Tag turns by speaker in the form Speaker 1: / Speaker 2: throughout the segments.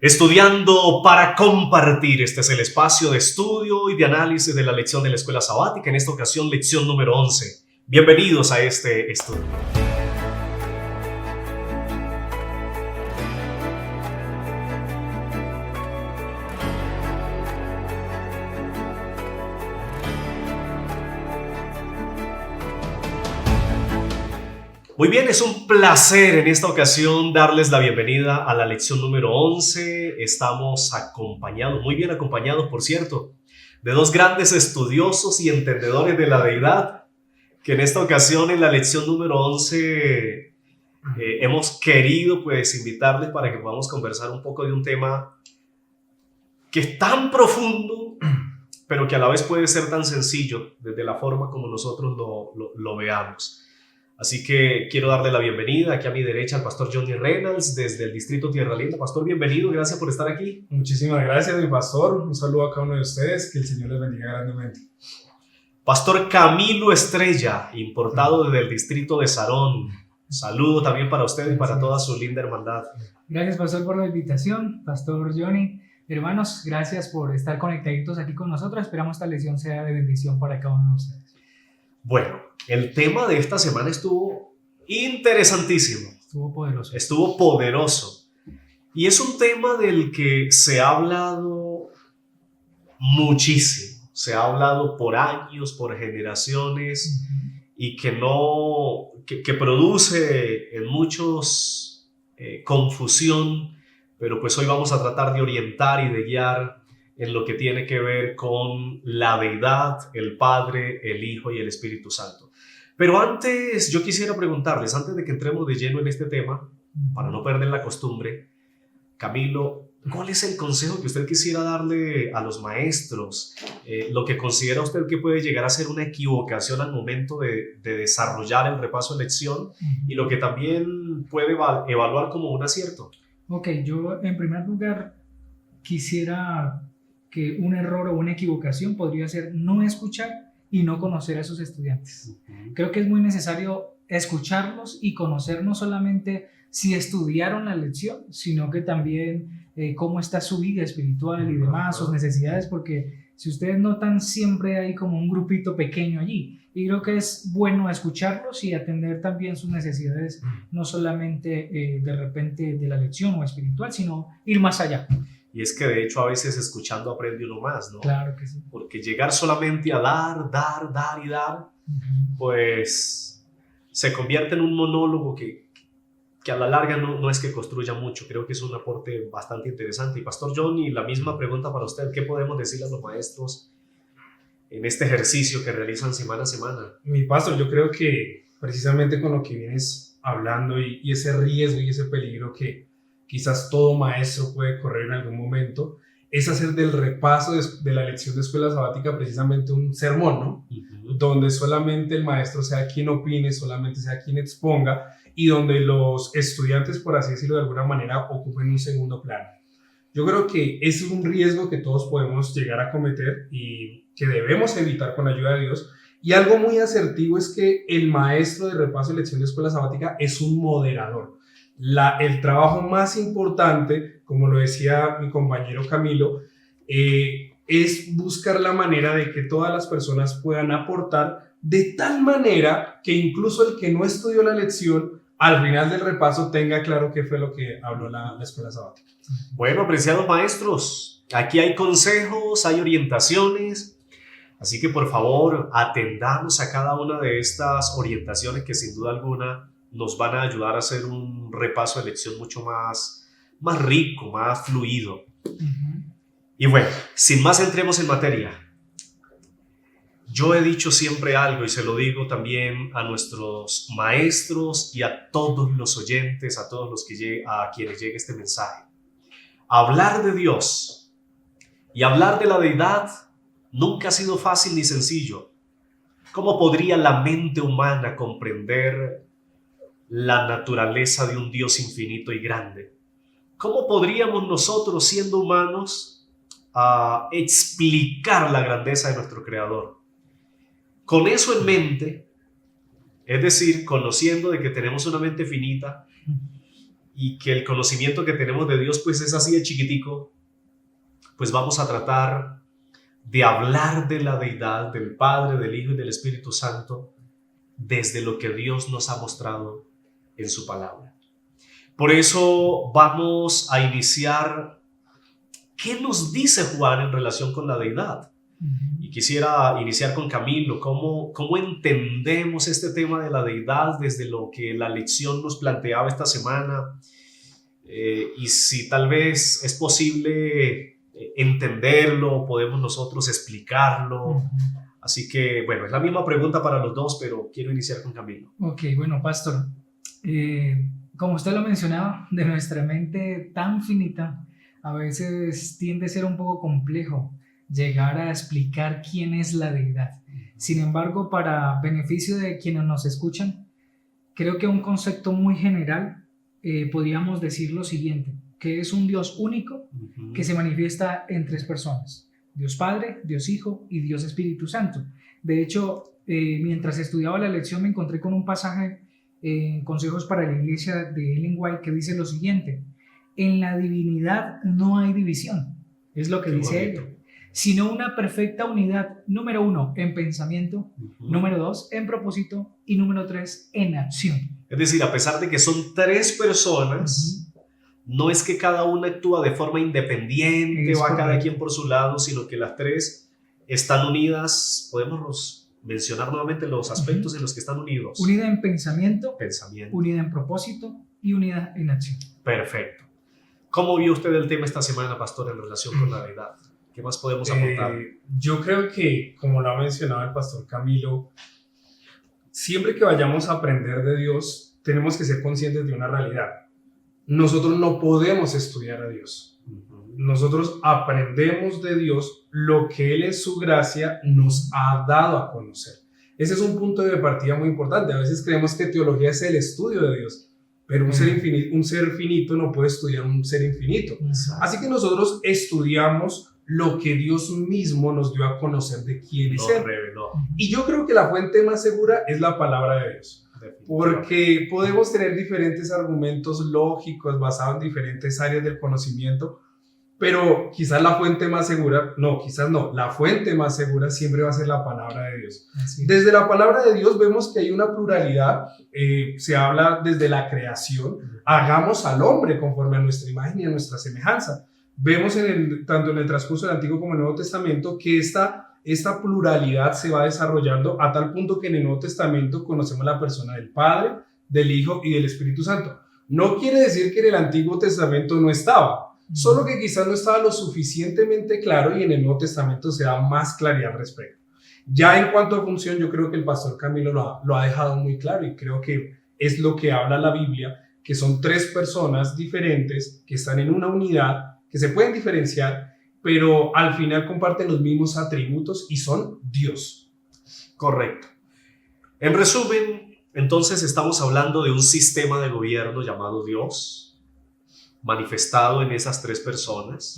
Speaker 1: Estudiando para compartir, este es el espacio de estudio y de análisis de la lección de la escuela sabática, en esta ocasión lección número 11. Bienvenidos a este estudio. Muy bien, es un placer en esta ocasión darles la bienvenida a la lección número 11. Estamos acompañados, muy bien acompañados, por cierto, de dos grandes estudiosos y entendedores de la deidad, que en esta ocasión, en la lección número 11, hemos querido invitarles para que podamos conversar un poco de un tema que es tan profundo, pero que a la vez puede ser tan sencillo desde la forma como nosotros lo veamos. Así que quiero darle la bienvenida aquí a mi derecha al pastor Johnny Reynolds desde el distrito Tierra Linda. Pastor, bienvenido, gracias por estar aquí.
Speaker 2: Muchísimas gracias, mi pastor. Un saludo a cada uno de ustedes, que el Señor les bendiga grandemente.
Speaker 1: Pastor Camilo Estrella, importado desde el distrito de Sarón. Saludo también para usted y para toda su linda hermandad.
Speaker 3: Gracias, pastor, por la invitación, pastor Johnny. Hermanos, gracias por estar conectaditos aquí con nosotros. Esperamos esta lección sea de bendición para cada uno de ustedes.
Speaker 1: Bueno, el tema de esta semana estuvo interesantísimo. Estuvo poderoso. Y es un tema del que se ha hablado muchísimo. Se ha hablado por años, por generaciones, y que produce en muchos confusión, pero pues hoy vamos a tratar de orientar y de guiar en lo que tiene que ver con la deidad, el Padre, el Hijo y el Espíritu Santo. Pero antes, yo quisiera preguntarles, antes de que entremos de lleno en este tema, para no perder la costumbre, Camilo, ¿cuál es el consejo que usted quisiera darle a los maestros? Lo que considera usted que puede llegar a ser una equivocación al momento de desarrollar el repaso de lección, y lo que también puede evaluar como un acierto.
Speaker 3: Ok, yo en primer lugar quisiera que un error o una equivocación podría ser no escuchar y no conocer a sus estudiantes. Creo que es muy necesario escucharlos y conocer no solamente si estudiaron la lección, sino que también cómo está su vida espiritual y demás, sus necesidades, porque si ustedes notan, siempre hay como un grupito pequeño allí. Y creo que es bueno escucharlos y atender también sus necesidades, no solamente de repente de la lección o espiritual, sino ir más allá.
Speaker 1: Y es que de hecho a veces escuchando aprende uno más, ¿no?
Speaker 3: Claro que sí.
Speaker 1: Porque llegar solamente a dar, pues se convierte en un monólogo que a la larga no es que construya mucho. Creo que es un aporte bastante interesante. Y Pastor Johnny, la misma pregunta para usted. ¿Qué podemos decirle a los maestros en este ejercicio que realizan semana a semana?
Speaker 2: Mi pastor, yo creo que precisamente con lo que vienes hablando y ese riesgo y ese peligro que quizás todo maestro puede correr en algún momento, es hacer del repaso de la lección de escuela sabática precisamente un sermón, ¿no? Donde solamente el maestro sea quien opine, solamente sea quien exponga, y donde los estudiantes, por así decirlo de alguna manera, ocupen un segundo plano. Yo creo que ese es un riesgo que todos podemos llegar a cometer y que debemos evitar con la ayuda de Dios. Y algo muy asertivo es que el maestro de repaso de lección de escuela sabática es un moderador. El trabajo más importante, como lo decía mi compañero Camilo, es buscar la manera de que todas las personas puedan aportar de tal manera que incluso el que no estudió la lección al final del repaso tenga claro qué fue lo que habló la escuela sabática.
Speaker 1: Bueno, apreciados maestros, aquí hay consejos, hay orientaciones, así que por favor atendamos a cada una de estas orientaciones que sin duda alguna nos van a ayudar a hacer un repaso de lección mucho más rico, más fluido. Y bueno, sin más, entremos en materia. Yo he dicho siempre algo y se lo digo también a nuestros maestros y a todos los oyentes, a todos a quienes llegue este mensaje. Hablar de Dios y hablar de la deidad nunca ha sido fácil ni sencillo. ¿Cómo podría la mente humana comprender la naturaleza de un Dios infinito y grande? ¿Cómo podríamos nosotros, siendo humanos, explicar la grandeza de nuestro Creador? Con eso en mente, es decir, conociendo de que tenemos una mente finita y que el conocimiento que tenemos de Dios pues es así de chiquitico, pues vamos a tratar de hablar de la deidad, del Padre, del Hijo y del Espíritu Santo desde lo que Dios nos ha mostrado en su palabra. Por eso vamos a iniciar qué nos dice Juan en relación con la deidad. Y quisiera iniciar con Camilo. ¿Cómo entendemos este tema de la deidad desde lo que la lección nos planteaba esta semana? Y si tal vez es posible entenderlo, podemos nosotros explicarlo. Así que, bueno, es la misma pregunta para los dos, pero quiero iniciar con Camilo.
Speaker 3: Ok, bueno, pastor. Como usted lo mencionaba, de nuestra mente tan finita, a veces tiende a ser un poco complejo llegar a explicar quién es la deidad. Sin embargo, para beneficio de quienes nos escuchan, creo que un concepto muy general podríamos decir lo siguiente, que es un Dios único que se manifiesta en tres personas: Dios Padre, Dios Hijo y Dios Espíritu Santo. De hecho, mientras estudiaba la lección me encontré con un pasaje en Consejos para la Iglesia de Ellen White que dice lo siguiente: en la divinidad no hay división, es lo que dice ella, sino una perfecta unidad, número 1, en pensamiento, número 2, en propósito y número 3, en acción.
Speaker 1: Es decir, a pesar de que son tres personas, no es que cada una actúa de forma independiente, va cada quien por su lado, sino que las tres están unidas. Podemos mencionar nuevamente los aspectos en los que están unidos.
Speaker 3: Unida en pensamiento, unida en propósito y unida en acción.
Speaker 1: Perfecto. ¿Cómo vio usted el tema esta semana, pastor, en relación con la deidad? ¿Qué más podemos aportar?
Speaker 2: Yo creo que, como lo ha mencionado el pastor Camilo, siempre que vayamos a aprender de Dios, tenemos que ser conscientes de una realidad. Nosotros no podemos estudiar a Dios. Nosotros aprendemos de Dios lo que Él en su gracia nos ha dado a conocer. Ese es un punto de partida muy importante. A veces creemos que teología es el estudio de Dios, pero un ser finito no puede estudiar un ser infinito. Exacto. Así que nosotros estudiamos lo que Dios mismo nos dio a conocer de quién es Él. Y yo creo que la fuente más segura es la palabra de Dios. Porque podemos tener diferentes argumentos lógicos basados en diferentes áreas del conocimiento, pero quizás la fuente más segura, la fuente más segura siempre va a ser la palabra de Dios. Desde la palabra de Dios vemos que hay una pluralidad, se habla desde la creación, hagamos al hombre conforme a nuestra imagen y a nuestra semejanza. Vemos tanto en el transcurso del Antiguo como en el Nuevo Testamento que esta pluralidad se va desarrollando a tal punto que en el Nuevo Testamento conocemos la persona del Padre, del Hijo y del Espíritu Santo. No quiere decir que en el Antiguo Testamento no estaba, solo que quizás no estaba lo suficientemente claro y en el Nuevo Testamento se da más claridad al respecto. Ya en cuanto a función, yo creo que el pastor Camilo lo ha dejado muy claro y creo que es lo que habla la Biblia, que son tres personas diferentes que están en una unidad, que se pueden diferenciar, pero al final comparten los mismos atributos y son Dios.
Speaker 1: Correcto. En resumen, entonces estamos hablando de un sistema de gobierno llamado Dios, manifestado en esas tres personas,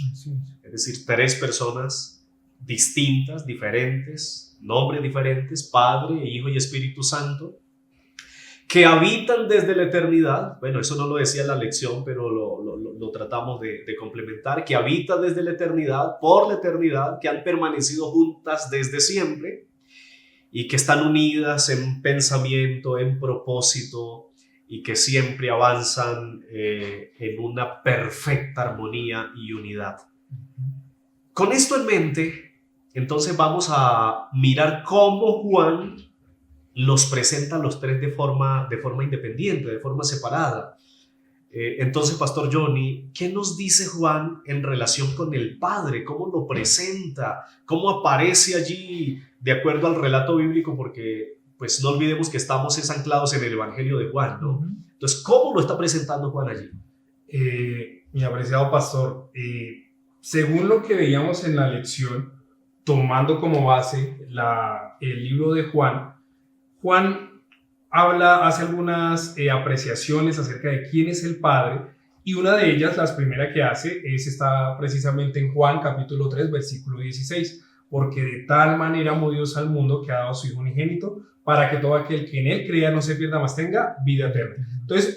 Speaker 1: es decir, tres personas distintas, diferentes, nombres diferentes, Padre, Hijo y Espíritu Santo, que habitan desde la eternidad. Bueno, eso no lo decía la lección, pero lo tratamos de complementar, que habitan desde la eternidad, por la eternidad, que han permanecido juntas desde siempre y que están unidas en pensamiento, en propósito y que siempre avanzan en una perfecta armonía y unidad. Con esto en mente, entonces vamos a mirar cómo Juan los presenta a los tres de forma independiente, de forma separada. Entonces, Pastor Johnny, ¿qué nos dice Juan en relación con el Padre? ¿Cómo lo presenta? ¿Cómo aparece allí de acuerdo al relato bíblico? Porque pues no olvidemos que estamos anclados en el Evangelio de Juan, ¿no? Entonces, ¿cómo lo está presentando Juan allí?
Speaker 2: Mi apreciado pastor, según lo que veíamos en la lección, tomando como base el libro de Juan hace algunas apreciaciones acerca de quién es el Padre, y una de ellas, la primera que hace, está precisamente en Juan capítulo 3, versículo 16. porque de tal manera amó Dios al mundo que ha dado a su Hijo unigénito, para que todo aquel que en él crea no se pierda, mas tenga vida eterna. Entonces,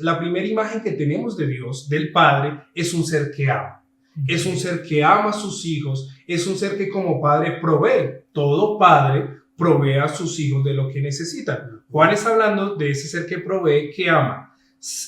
Speaker 2: la primera imagen que tenemos de Dios, del Padre, es un ser que ama. Es un ser que ama a sus hijos, es un ser que como padre provee. Todo padre provee a sus hijos de lo que necesitan. Juan está hablando de ese ser que provee, que ama.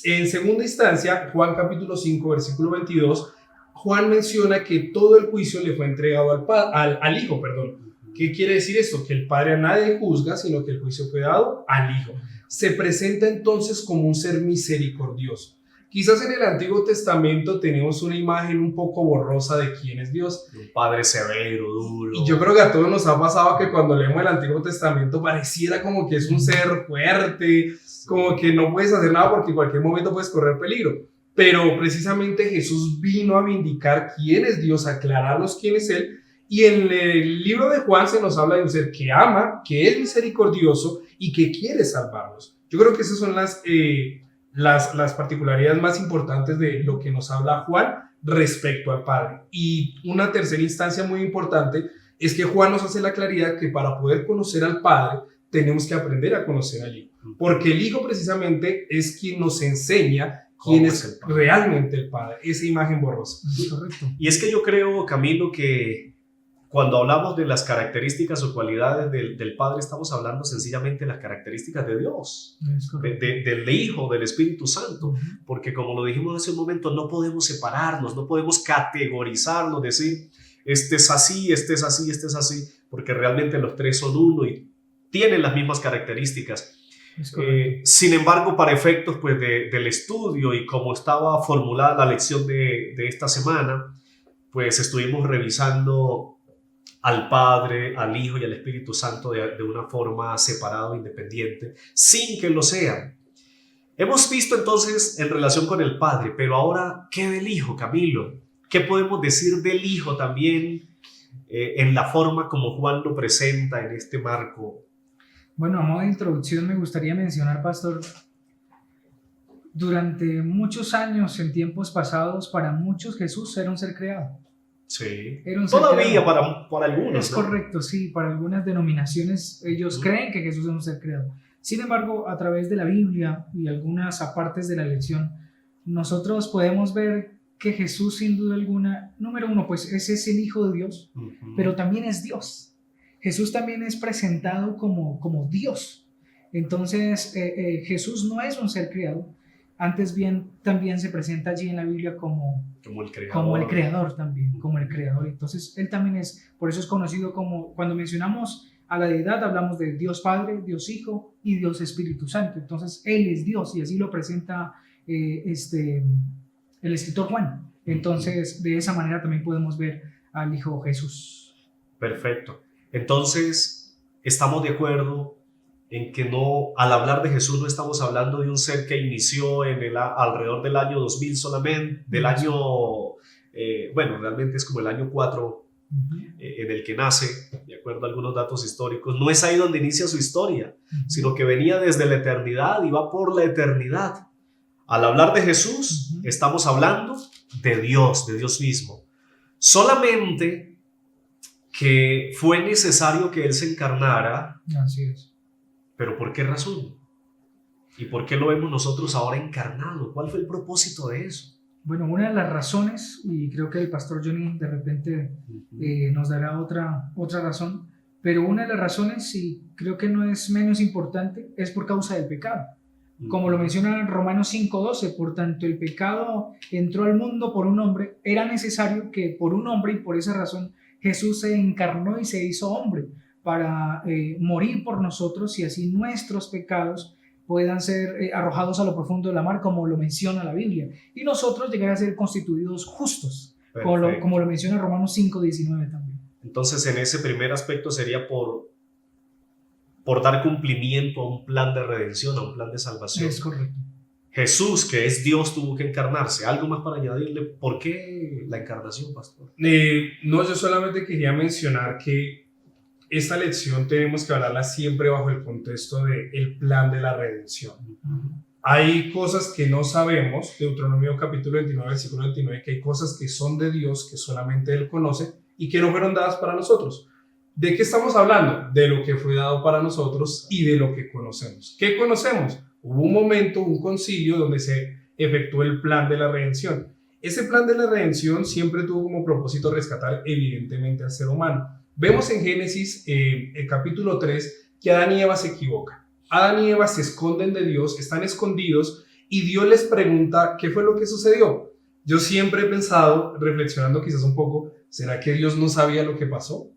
Speaker 2: En segunda instancia, Juan capítulo 5, versículo 22, Juan menciona que todo el juicio le fue entregado al Hijo, perdón. ¿Qué quiere decir esto? Que el Padre a nadie juzga, sino que el juicio fue dado al Hijo. Se presenta entonces como un ser misericordioso. Quizás en el Antiguo Testamento tenemos una imagen un poco borrosa de quién es Dios.
Speaker 1: Un padre severo, duro.
Speaker 2: Y yo creo que a todos nos ha pasado que cuando leemos el Antiguo Testamento pareciera como que es un ser fuerte, como que no puedes hacer nada porque en cualquier momento puedes correr peligro. Pero precisamente Jesús vino a vindicar quién es Dios, a aclararnos quién es Él. Y en el libro de Juan se nos habla de un ser que ama, que es misericordioso y que quiere salvarnos. Yo creo que esas son las particularidades más importantes de lo que nos habla Juan respecto al Padre. Y una tercera instancia muy importante es que Juan nos hace la claridad que para poder conocer al Padre tenemos que aprender a conocer al Hijo. Porque el Hijo precisamente es quien nos enseña quién es realmente el Padre, esa imagen borrosa.
Speaker 3: Correcto.
Speaker 1: Y es que yo creo, Camilo, que cuando hablamos de las características o cualidades del Padre, estamos hablando sencillamente de las características de Dios, del Hijo, del Espíritu Santo, porque como lo dijimos hace un momento, no podemos separarnos, no podemos categorizarnos, decir, este es así, este es así, este es así, porque realmente los tres son uno y tienen las mismas características. Sin embargo, para efectos pues, del estudio y como estaba formulada la lección de esta semana, pues estuvimos revisando al Padre, al Hijo y al Espíritu Santo de una forma separada, independiente, sin que lo sean. Hemos visto entonces en relación con el Padre, pero ahora, ¿qué del Hijo, Camilo? ¿Qué podemos decir del Hijo también en la forma como Juan lo presenta en este marco?
Speaker 3: Bueno, a modo de introducción me gustaría mencionar, pastor, durante muchos años, en tiempos pasados, para muchos Jesús era un ser creado.
Speaker 1: Sí,
Speaker 3: Era un ser
Speaker 1: todavía
Speaker 3: creado.
Speaker 1: para algunos.
Speaker 3: Es
Speaker 1: ¿no?
Speaker 3: correcto, sí, para algunas denominaciones ellos creen que Jesús es un ser creado. Sin embargo, a través de la Biblia y algunas apartes de la lección, nosotros podemos ver que Jesús, sin duda alguna, número uno, pues ese es el Hijo de Dios, pero también es Dios. Jesús también es presentado como Dios. Entonces, Jesús no es un ser creado, antes bien también se presenta allí en la Biblia como el creador también, como el creador. Entonces, él también es, por eso es conocido como, cuando mencionamos a la deidad, hablamos de Dios Padre, Dios Hijo y Dios Espíritu Santo. Entonces, él es Dios y así lo presenta el escritor Juan. Entonces, de esa manera también podemos ver al Hijo Jesús.
Speaker 1: Perfecto. Entonces, estamos de acuerdo en que no, al hablar de Jesús no estamos hablando de un ser que inició alrededor del año 2000 solamente, del año, realmente es como el año 4 en el que nace, de acuerdo a algunos datos históricos. No es ahí donde inicia su historia, sino que venía desde la eternidad y va por la eternidad. Al hablar de Jesús, estamos hablando de Dios mismo. Solamente que fue necesario que Él se encarnara.
Speaker 3: Así es.
Speaker 1: ¿Pero por qué razón? ¿Y por qué lo vemos nosotros ahora encarnado? ¿Cuál fue el propósito de eso?
Speaker 3: Bueno, una de las razones, y creo que el pastor Johnny de repente nos dará otra razón, pero una de las razones, y creo que no es menos importante, es por causa del pecado. Como lo menciona Romanos 5:12, por tanto el pecado entró al mundo por un hombre, era necesario que por un hombre, y por esa razón Jesús se encarnó y se hizo hombre, para morir por nosotros y así nuestros pecados puedan ser arrojados a lo profundo de la mar, como lo menciona la Biblia, y nosotros llegar a ser constituidos justos, como lo menciona Romanos 5:19 también.
Speaker 1: Entonces, en ese primer aspecto sería por dar cumplimiento a un plan de redención, a un plan de salvación.
Speaker 3: Es correcto.
Speaker 1: Jesús, que es Dios, tuvo que encarnarse. ¿Algo más para añadirle? ¿Por qué la encarnación, pastor?
Speaker 2: No, yo solamente quería mencionar que esta lección tenemos que hablarla siempre bajo el contexto del plan de la redención. Hay cosas que no sabemos, Deuteronomio capítulo 29, versículo 29, que hay cosas que son de Dios, que solamente Él conoce, y que no fueron dadas para nosotros. ¿De qué estamos hablando? De lo que fue dado para nosotros y de lo que conocemos. ¿Qué conocemos? Hubo un momento, un concilio donde se efectuó el plan de la redención. Ese plan de la redención siempre tuvo como propósito rescatar evidentemente al ser humano. Vemos en Génesis, el capítulo 3, que Adán y Eva se equivocan. Adán y Eva se esconden de Dios, están escondidos y Dios les pregunta qué fue lo que sucedió. Yo siempre he pensado, reflexionando quizás un poco, ¿será que Dios no sabía lo que pasó?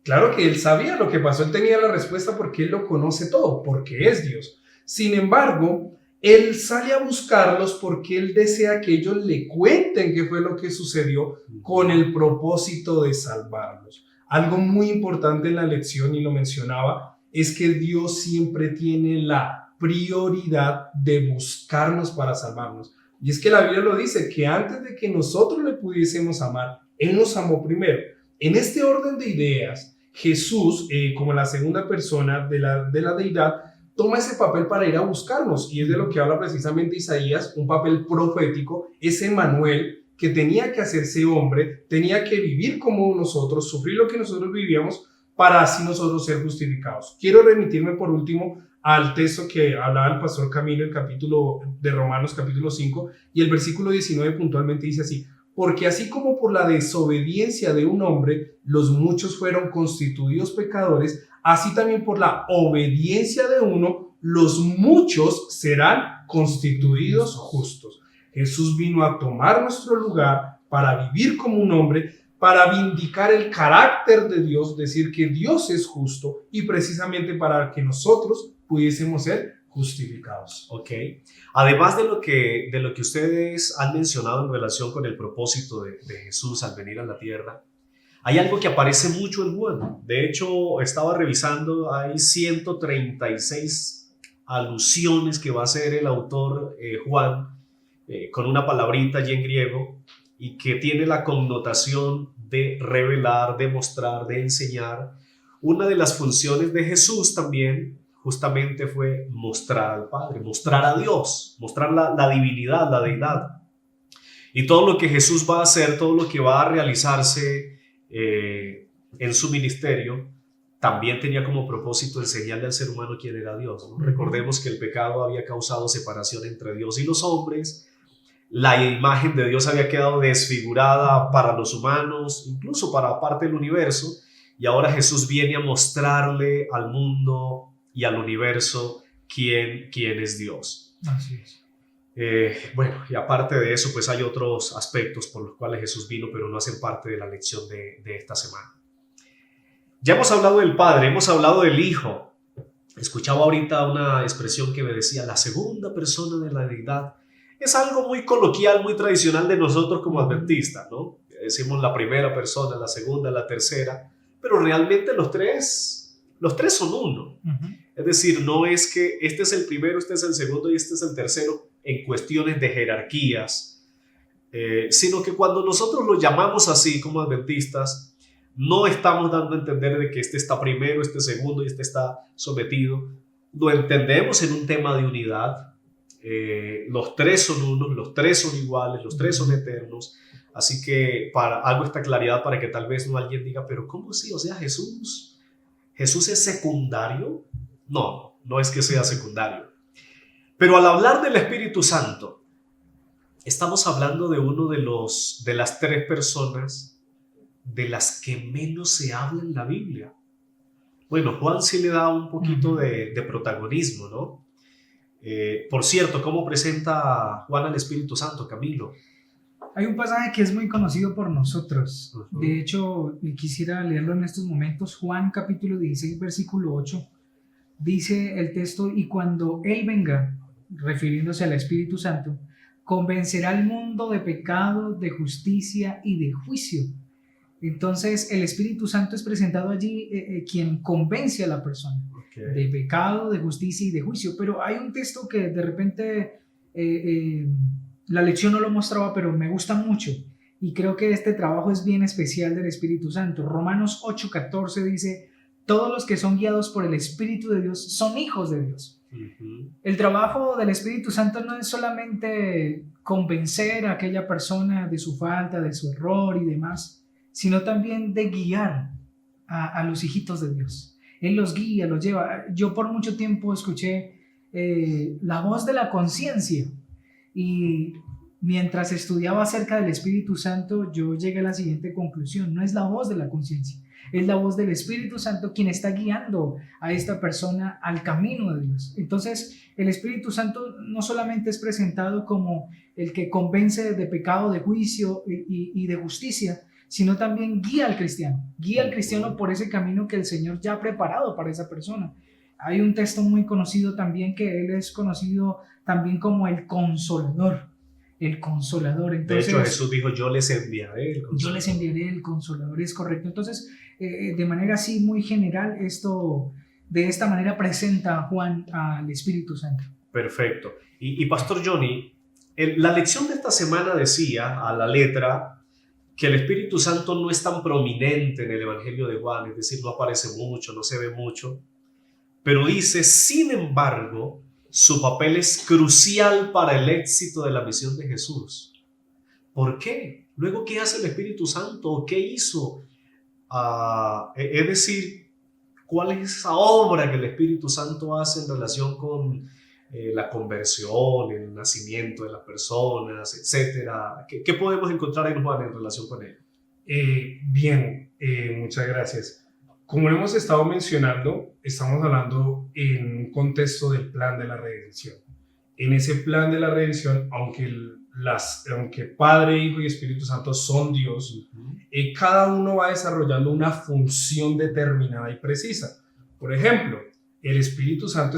Speaker 2: Claro que Él sabía lo que pasó, Él tenía la respuesta porque Él lo conoce todo, porque es Dios. Sin embargo, Él sale a buscarlos porque Él desea que ellos le cuenten qué fue lo que sucedió con el propósito de salvarlos. Algo muy importante en la lección, y lo mencionaba, es que Dios siempre tiene la prioridad de buscarnos para salvarnos. Y es que la Biblia lo dice, que antes de que nosotros le pudiésemos amar, Él nos amó primero. En este orden de ideas, Jesús, como la segunda persona de la deidad, toma ese papel para ir a buscarnos, y es de lo que habla precisamente Isaías, un papel profético, ese Emmanuel que tenía que hacerse hombre, tenía que vivir como nosotros, sufrir lo que nosotros vivíamos, para así nosotros ser justificados. Quiero remitirme por último al texto que hablaba el pastor Camilo, el capítulo de Romanos, capítulo 5, y el versículo 19 puntualmente dice así: porque así como por la desobediencia de un hombre los muchos fueron constituidos pecadores, así también por la obediencia de uno los muchos serán constituidos justos. Jesús vino a tomar nuestro lugar para vivir como un hombre, para vindicar el carácter de Dios, decir que Dios es justo, y precisamente para que nosotros pudiésemos ser justificados.
Speaker 1: Ok. Además de lo que ustedes han mencionado en relación con el propósito de Jesús al venir a la tierra, hay algo que aparece mucho en Juan. De hecho, estaba revisando, hay 136 alusiones que va a hacer el autor Juan, con una palabrita allí en griego, y que tiene la connotación de revelar, de mostrar, de enseñar. Una de las funciones de Jesús también justamente fue mostrar al Padre, mostrar a Dios, mostrar la divinidad, la deidad. Y todo lo que Jesús va a hacer, todo lo que va a realizarse en su ministerio, también tenía como propósito enseñarle al ser humano quién era Dios, ¿no? Recordemos que el pecado había causado separación entre Dios y los hombres. La imagen de Dios había quedado desfigurada para los humanos, incluso para parte del universo, y ahora Jesús viene a mostrarle al mundo y al universo quién es Dios.
Speaker 3: Así es.
Speaker 1: Bueno, y aparte de eso, pues hay otros aspectos por los cuales Jesús vino, pero no hacen parte de la lección de esta semana. Ya hemos hablado del Padre, hemos hablado del Hijo. Escuchaba ahorita una expresión que me decía, la segunda persona de la deidad. Es algo muy coloquial, muy tradicional de nosotros como adventistas, ¿no? Decimos la primera persona, la segunda, la tercera, pero realmente los tres son uno. Es decir, no es que este es el primero, este es el segundo y este es el tercero en cuestiones de jerarquías, sino que cuando nosotros lo llamamos así como adventistas, no estamos dando a entender de que este está primero, este segundo y este está sometido. Lo entendemos en un tema de unidad. Los tres son unos, los tres son iguales, los tres son eternos. Así que hago esta claridad para que tal vez no alguien diga, pero ¿cómo así? O sea, ¿Jesús es secundario? No es que sea secundario. Pero al hablar del Espíritu Santo, estamos hablando de uno de las tres personas de las que menos se habla en la Biblia. Bueno, Juan sí le da un poquito de protagonismo, ¿no? Por cierto, ¿cómo presenta Juan al Espíritu Santo, Camilo?
Speaker 3: Hay un pasaje que es muy conocido por nosotros. De hecho, quisiera leerlo en estos momentos. Juan capítulo 16, versículo 8. Dice el texto, y cuando Él venga, refiriéndose al Espíritu Santo, convencerá al mundo de pecado, de justicia y de juicio. Entonces, el Espíritu Santo es presentado allí quien convence a la persona de pecado, de justicia y de juicio. Pero hay un texto que de repente la lección no lo mostraba, pero me gusta mucho. Y creo que este trabajo es bien especial del Espíritu Santo. Romanos 8:14 dice, todos los que son guiados por el Espíritu de Dios son hijos de Dios. El trabajo del Espíritu Santo no es solamente convencer a aquella persona de su falta, de su error y demás, sino también de guiar a los hijitos de Dios. Él los guía, los lleva. Yo por mucho tiempo escuché la voz de la conciencia, y mientras estudiaba acerca del Espíritu Santo, yo llegué a la siguiente conclusión: no es la voz de la conciencia, es la voz del Espíritu Santo quien está guiando a esta persona al camino de Dios. Entonces, el Espíritu Santo no solamente es presentado como el que convence de pecado, de juicio y de justicia, sino también guía al cristiano por ese camino que el Señor ya ha preparado para esa persona. Hay un texto muy conocido también, que Él es conocido también como el Consolador. El Consolador. Entonces,
Speaker 1: de hecho, Jesús dijo: yo les enviaré el Consolador.
Speaker 3: Yo les enviaré el Consolador, es correcto. Entonces, de manera así muy general, de esta manera presenta Juan al Espíritu Santo.
Speaker 1: Perfecto. Y Pastor Johnny, la lección de esta semana decía a la letra que el Espíritu Santo no es tan prominente en el Evangelio de Juan, es decir, no aparece mucho, no se ve mucho, pero dice: sin embargo, su papel es crucial para el éxito de la misión de Jesús. ¿Por qué? Luego, ¿qué hace el Espíritu Santo? ¿Qué hizo? Es decir, ¿cuál es esa obra que el Espíritu Santo hace en relación con la conversión, el nacimiento de las personas, etcétera? ¿Qué podemos encontrar en Juan en relación con él?
Speaker 2: Muchas gracias. Como lo hemos estado mencionando, estamos hablando en un contexto del plan de la redención. En ese plan de la redención, aunque Padre, Hijo y Espíritu Santo son Dios, cada uno va desarrollando una función determinada y precisa. Por ejemplo, el Espíritu Santo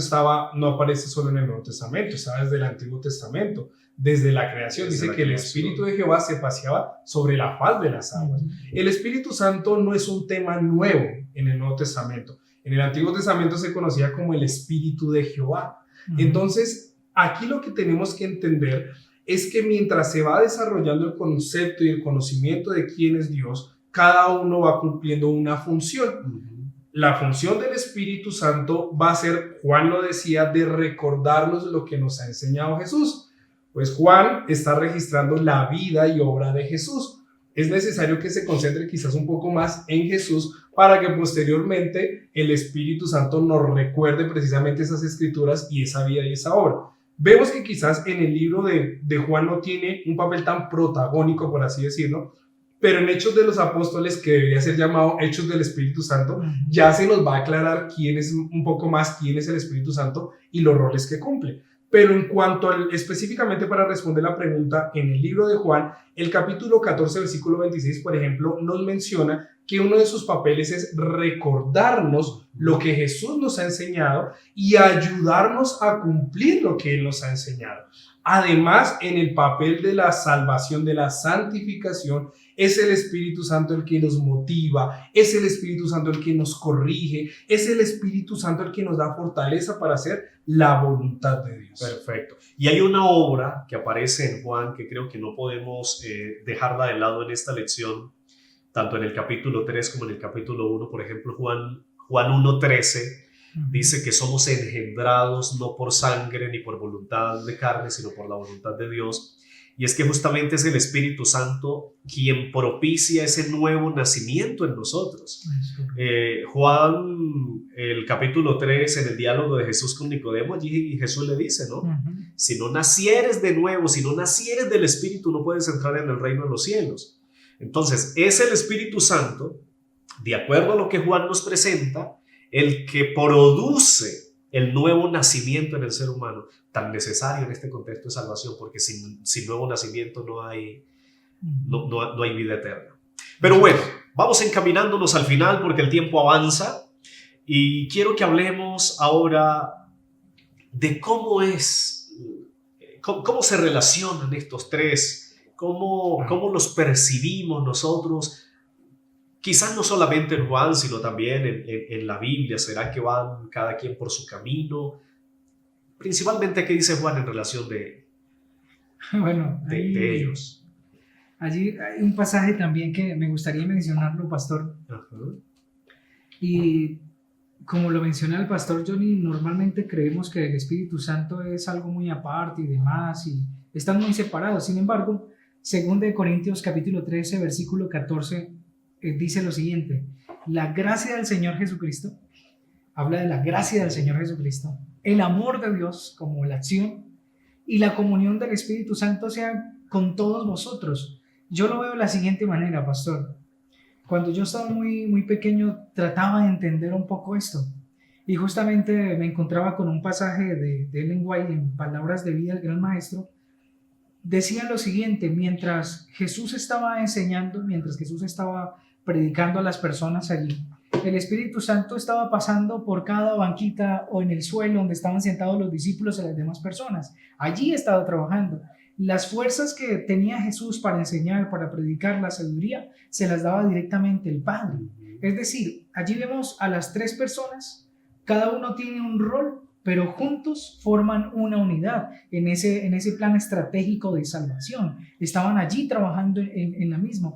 Speaker 2: no aparece solo en el Nuevo Testamento, estaba desde el Antiguo Testamento, desde la creación. Dice que el Espíritu de Jehová se paseaba sobre la faz de las aguas. El Espíritu Santo no es un tema nuevo en el Nuevo Testamento. En el Antiguo Testamento se conocía como el Espíritu de Jehová. Entonces, aquí lo que tenemos que entender es que mientras se va desarrollando el concepto y el conocimiento de quién es Dios, cada uno va cumpliendo una función. La función del Espíritu Santo va a ser, Juan lo decía, de recordarnos lo que nos ha enseñado Jesús. Pues Juan está registrando la vida y obra de Jesús. Es necesario que se concentre quizás un poco más en Jesús para que posteriormente el Espíritu Santo nos recuerde precisamente esas escrituras y esa vida y esa obra. Vemos que quizás en el libro de Juan no tiene un papel tan protagónico, por así decirlo, pero en Hechos de los Apóstoles, que debería ser llamado Hechos del Espíritu Santo, ya se nos va a aclarar quién es el Espíritu Santo y los roles que cumple. Pero en cuanto específicamente para responder la pregunta, en el libro de Juan, el capítulo 14, versículo 26, por ejemplo, nos menciona que uno de sus papeles es recordarnos lo que Jesús nos ha enseñado y ayudarnos a cumplir lo que Él nos ha enseñado. Además, en el papel de la salvación, de la santificación, es el Espíritu Santo el que nos motiva, es el Espíritu Santo el que nos corrige, es el Espíritu Santo el que nos da fortaleza para hacer la voluntad de Dios.
Speaker 1: Perfecto. Y hay una obra que aparece en Juan que creo que no podemos dejarla de lado en esta lección, tanto en el capítulo 3 como en el capítulo 1. Por ejemplo, Juan 1:13 dice que somos engendrados no por sangre ni por voluntad de carne, sino por la voluntad de Dios. Y es que justamente es el Espíritu Santo quien propicia ese nuevo nacimiento en nosotros. Juan, el capítulo 3, en el diálogo de Jesús con Nicodemo, allí Jesús le dice, ¿no? Si no nacieres de nuevo, si no nacieres del Espíritu, no puedes entrar en el reino de los cielos. Entonces, es el Espíritu Santo, de acuerdo a lo que Juan nos presenta, el que produce el nuevo nacimiento en el ser humano, tan necesario en este contexto de salvación, porque sin nuevo nacimiento no hay vida eterna. Pero bueno, vamos encaminándonos al final porque el tiempo avanza y quiero que hablemos ahora de cómo se relacionan estos tres, cómo los percibimos nosotros. Quizás no solamente en Juan, sino también en la Biblia. ¿Será que van cada quien por su camino? Principalmente, ¿qué dice Juan en relación de ellos?
Speaker 3: Allí hay un pasaje también que me gustaría mencionarlo, pastor. Y como lo menciona el pastor Johnny, normalmente creemos que el Espíritu Santo es algo muy aparte y demás, y están muy separados. Sin embargo, 2 Corintios capítulo 13, versículo 14, dice lo siguiente: la gracia del Señor Jesucristo, habla de la gracia del Señor Jesucristo, el amor de Dios como la acción y la comunión del Espíritu Santo sea con todos vosotros. Yo lo veo de la siguiente manera, pastor. Cuando yo estaba muy pequeño, trataba de entender un poco esto. Y justamente me encontraba con un pasaje de Ellen White en Palabras de Vida, el Gran Maestro. Decía lo siguiente: mientras Jesús estaba enseñando, mientras Jesús estaba predicando a las personas allí, el Espíritu Santo estaba pasando por cada banquita o en el suelo donde estaban sentados los discípulos y las demás personas. Allí estaba trabajando. Las fuerzas que tenía Jesús para enseñar, para predicar la sabiduría, se las daba directamente el Padre. Es decir, allí vemos a las tres personas, cada uno tiene un rol, pero juntos forman una unidad en ese plan estratégico de salvación. Estaban allí trabajando en la misma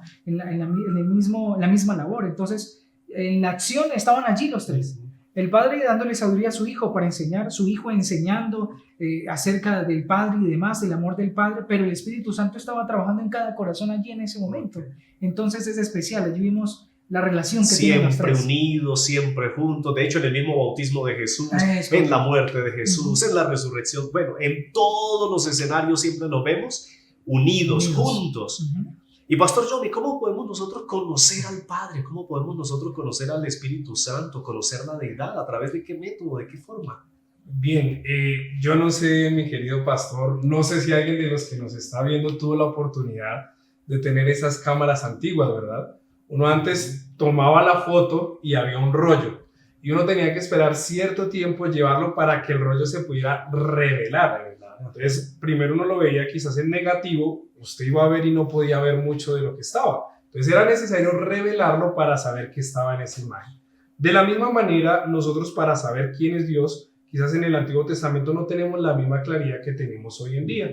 Speaker 3: labor. Entonces, en la acción estaban allí los tres. El Padre dándole sabiduría a su Hijo para enseñar, su Hijo enseñando acerca del Padre y demás, del amor del Padre, pero el Espíritu Santo estaba trabajando en cada corazón allí en ese momento. Entonces es especial, allí vimos la relación que tienen los tres.
Speaker 1: Siempre unidos, siempre juntos. De hecho, en el mismo bautismo de Jesús, en la muerte de Jesús, en la resurrección, bueno, en todos los escenarios siempre nos vemos unidos. Juntos. Y Pastor Johnny, ¿cómo podemos nosotros conocer al Padre? ¿Cómo podemos nosotros conocer al Espíritu Santo, conocer la deidad? ¿A través de qué método, de qué forma?
Speaker 2: Bien, yo no sé, mi querido pastor, no sé si alguien de los que nos está viendo tuvo la oportunidad de tener esas cámaras antiguas, ¿verdad? Uno antes tomaba la foto y había un rollo y uno tenía que esperar cierto tiempo, llevarlo para que el rollo se pudiera revelar, ¿verdad? Entonces, primero uno lo veía quizás en negativo, usted iba a ver y no podía ver mucho de lo que estaba. Entonces era necesario revelarlo para saber qué estaba en esa imagen. De la misma manera, nosotros para saber quién es Dios, quizás en el Antiguo Testamento no tenemos la misma claridad que tenemos hoy en día.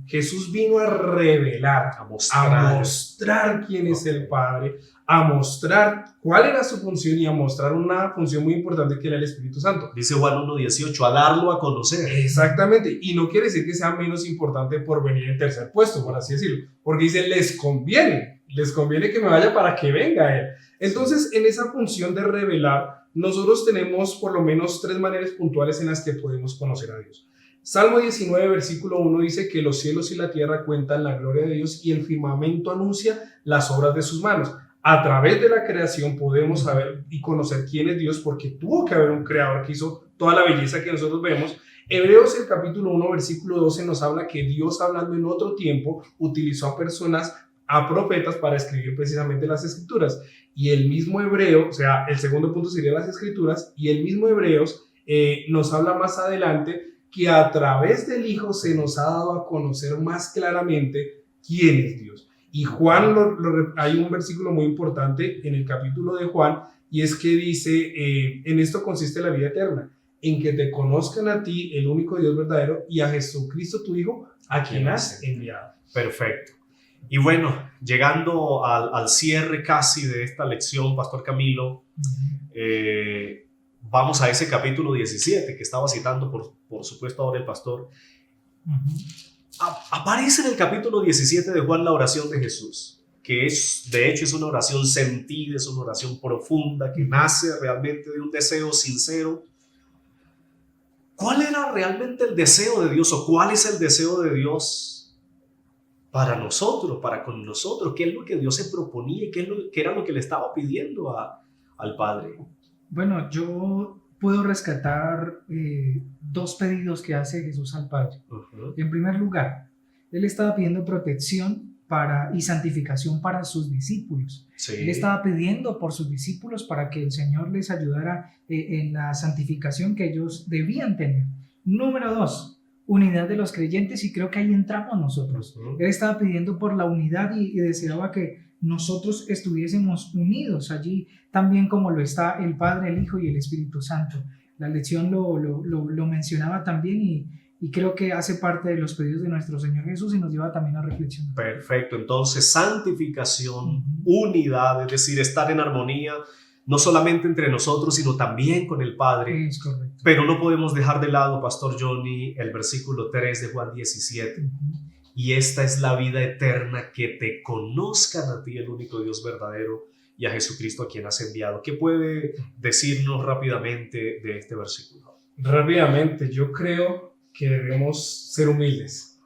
Speaker 2: Jesús vino a revelar, a mostrar quién es el Padre, a mostrar cuál era su función y a mostrar una función muy importante que era el Espíritu Santo.
Speaker 1: Dice Juan 1:18, a darlo a conocer.
Speaker 2: Exactamente, y no quiere decir que sea menos importante por venir en tercer puesto, por así decirlo, porque dice, les conviene que me vaya para que venga Él. Entonces, en esa función de revelar, nosotros tenemos por lo menos tres maneras puntuales en las que podemos conocer a Dios. Salmo 19, versículo 1 dice que los cielos y la tierra cuentan la gloria de Dios y el firmamento anuncia las obras de sus manos. A través de la creación podemos saber y conocer quién es Dios, porque tuvo que haber un creador que hizo toda la belleza que nosotros vemos. Hebreos, el capítulo 1, versículo 12 nos habla que Dios, hablando en otro tiempo, utilizó a personas, a profetas, para escribir precisamente las escrituras. Y el mismo Hebreo, o sea, el segundo punto sería las escrituras, y el mismo Hebreos nos habla más adelante que a través del Hijo se nos ha dado a conocer más claramente quién es Dios. Y Juan, hay un versículo muy importante en el capítulo de Juan, y es que dice, en esto consiste la vida eterna, en que te conozcan a ti, el único Dios verdadero, y a Jesucristo tu Hijo, a quien has enviado.
Speaker 1: Perfecto. Y bueno, llegando al cierre casi de esta lección, Pastor Camilo, vamos a ese capítulo 17 que estaba citando, por supuesto, ahora el pastor. Aparece en el capítulo 17 de Juan la oración de Jesús, que de hecho es una oración sentida, es una oración profunda, que nace realmente de un deseo sincero. ¿Cuál era realmente el deseo de Dios, o cuál es el deseo de Dios para nosotros, para con nosotros? ¿Qué es lo que Dios se proponía y qué era lo que le estaba pidiendo al Padre?
Speaker 3: Bueno, yo puedo rescatar dos pedidos que hace Jesús al Padre. En primer lugar, Él estaba pidiendo protección y santificación para sus discípulos. Sí. Él estaba pidiendo por sus discípulos para que el Señor les ayudara en la santificación que ellos debían tener. Número dos, unidad de los creyentes, y creo que ahí entramos nosotros. Él estaba pidiendo por la unidad y deseaba que nosotros estuviésemos unidos allí, también como lo está el Padre, el Hijo y el Espíritu Santo. La lección lo mencionaba también, y creo que hace parte de los pedidos de nuestro Señor Jesús y nos lleva también a reflexionar.
Speaker 1: Perfecto, entonces santificación, unidad, es decir, estar en armonía, no solamente entre nosotros, sino también con el Padre.
Speaker 3: Es correcto.
Speaker 1: Pero no podemos dejar de lado, Pastor Johnny, el versículo 3 de Juan 17. Y esta es la vida eterna, que te conozcan a ti, el único Dios verdadero, y a Jesucristo a quien has enviado. ¿Qué puede decirnos rápidamente de este versículo?
Speaker 2: Rápidamente, yo creo que debemos ser humildes.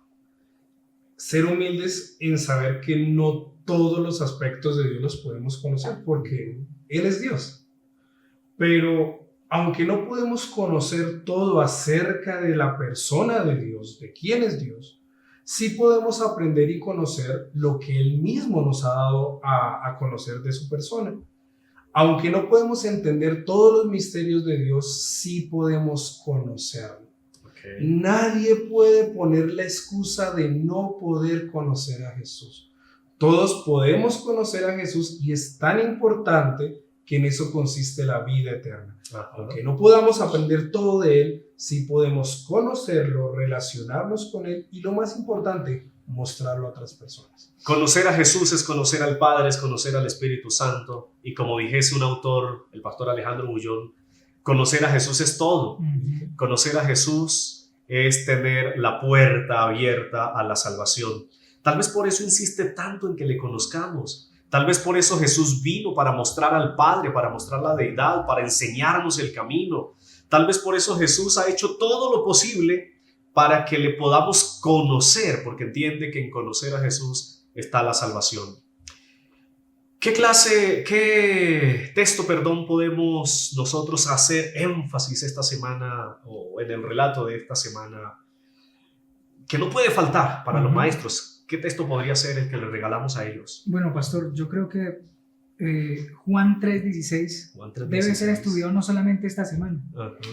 Speaker 2: Ser humildes en saber que no todos los aspectos de Dios los podemos conocer, porque Él es Dios. Pero aunque no podemos conocer todo acerca de la persona de Dios, de quién es Dios, sí podemos aprender y conocer lo que Él mismo nos ha dado a conocer de su persona. Aunque no podemos entender todos los misterios de Dios, sí podemos conocerlo.
Speaker 1: Okay.
Speaker 2: Nadie puede poner la excusa de no poder conocer a Jesús. Todos podemos conocer a Jesús y es tan importante que en eso consiste la vida eterna.
Speaker 1: Ajá.
Speaker 2: Aunque no podamos aprender todo de Él, sí podemos conocerlo, relacionarnos con Él y lo más importante, mostrarlo a otras personas.
Speaker 1: Conocer a Jesús es conocer al Padre, es conocer al Espíritu Santo, y como dijese un autor, el pastor Alejandro Bullón, conocer a Jesús es todo. Conocer a Jesús es tener la puerta abierta a la salvación. Tal vez por eso insiste tanto en que le conozcamos. Tal vez por eso Jesús vino, para mostrar al Padre, para mostrar la deidad, para enseñarnos el camino. Tal vez por eso Jesús ha hecho todo lo posible para que le podamos conocer, porque entiende que en conocer a Jesús está la salvación. ¿Qué texto, podemos nosotros hacer énfasis esta semana o en el relato de esta semana que no puede faltar para los maestros? ¿Qué texto podría ser el que le regalamos a ellos?
Speaker 3: Bueno, pastor, yo creo que Juan 3:16 debe ser estudiado no solamente esta semana,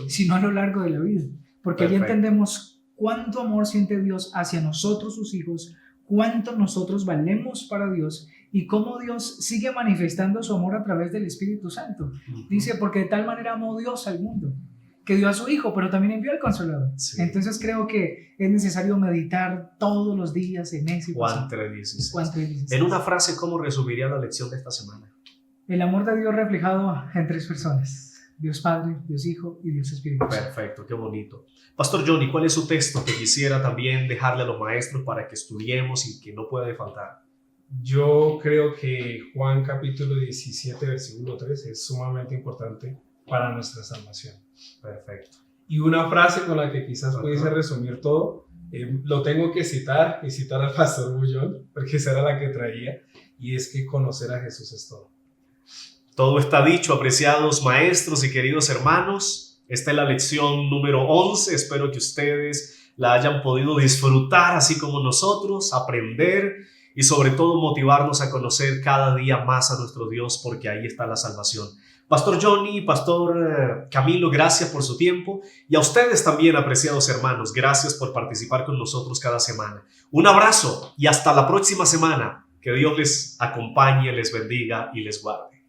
Speaker 3: sino a lo largo de la vida, porque allí entendemos cuánto amor siente Dios hacia nosotros, sus hijos, cuánto nosotros valemos para Dios y cómo Dios sigue manifestando su amor a través del Espíritu Santo. Dice, porque de tal manera amó Dios al mundo, que dio a su Hijo, pero también envió al Consolador. Sí. Entonces creo que es necesario meditar todos los días en ese
Speaker 1: Juan 3:16. En una frase, ¿cómo resumiría la lección de esta semana?
Speaker 3: El amor de Dios reflejado en tres personas: Dios Padre, Dios Hijo y Dios Espíritu.
Speaker 1: Perfecto, qué bonito. Pastor Johnny, ¿cuál es su texto que quisiera también dejarle a los maestros para que estudiemos y que no puede faltar?
Speaker 2: Yo creo que Juan capítulo 17, versículo 3 es sumamente importante para nuestra salvación.
Speaker 1: Perfecto.
Speaker 2: Y una frase con la que quizás pudiese resumir todo, lo tengo que citar y citar al pastor Bullón, porque esa era la que traía, y es que conocer a Jesús es todo.
Speaker 1: Todo está dicho, apreciados maestros y queridos hermanos. Esta es la lección número 11. Espero que ustedes la hayan podido disfrutar así como nosotros, aprender y sobre todo motivarnos a conocer cada día más a nuestro Dios, porque ahí está la salvación. Pastor Johnny, Pastor Camilo, gracias por su tiempo, y a ustedes también, apreciados hermanos, gracias por participar con nosotros cada semana. Un abrazo y hasta la próxima semana. Que Dios les acompañe, les bendiga y les guarde.